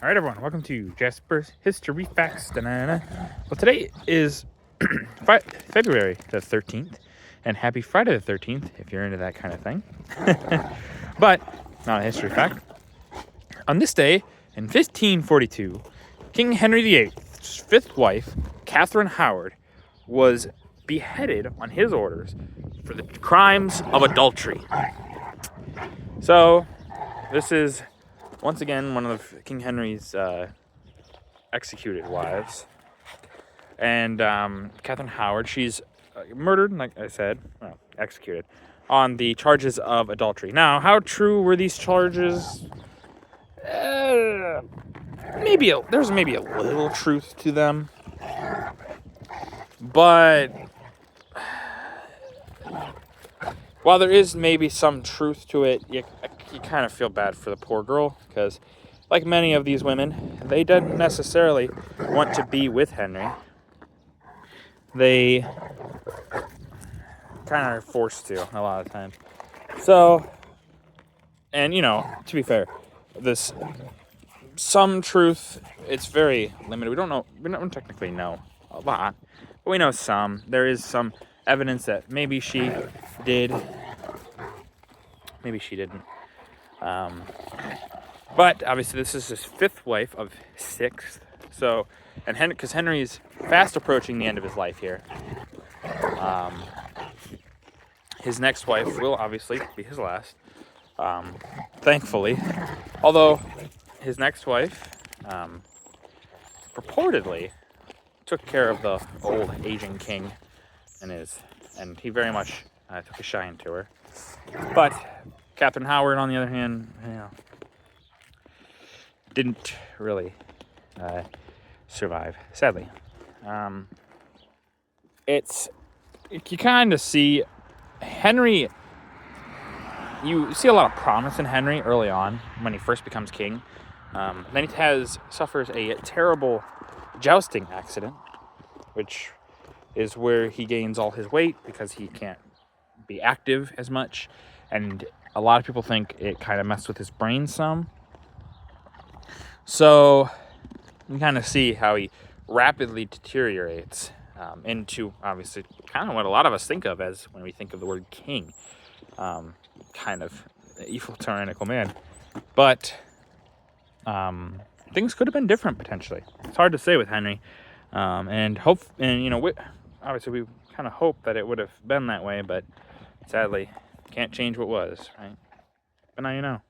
All right, everyone, welcome to Jasper's History Facts. Well, today is February the 13th, and happy Friday the 13th if you're into that kind of thing. But not a history fact. On this day, in 1542, King Henry VIII's fifth wife, Catherine Howard, was beheaded on his orders for the crimes of adultery. So, this is once again one of King Henry's executed wives. And Catherine Howard, she's murdered, like I said, well, executed, on the charges of adultery. Now, how true were these charges? There's maybe a little truth to them, but while there is maybe some truth to it, you kind of feel bad for the poor girl, because like many of these women, they didn't necessarily want to be with Henry. They kind of are forced to a lot of times. So, and to be fair, this some truth, it's very limited. We don't technically know a lot, but we know some. There is some evidence that maybe she did, maybe she didn't. But obviously this is his fifth wife of sixth. So, and because Henry's fast approaching the end of his life here. His next wife will obviously be his last, thankfully. Although his next wife purportedly took care of the old aging king, and he very much took a shine to her. But Catherine Howard, on the other hand, didn't really survive, sadly. You kind of see Henry. You see a lot of promise in Henry early on when he first becomes king. Then he suffers a terrible jousting accident, which is where he gains all his weight because he can't be active as much, and a lot of people think it kind of messed with his brain some. So you kind of see how he rapidly deteriorates into, obviously, kind of what a lot of us think of as when we think of the word king. Kind of evil, tyrannical man. But things could have been different, potentially. It's hard to say with Henry. Obviously we kind of hope that it would have been that way, but sadly, can't change what was, right? But now you know.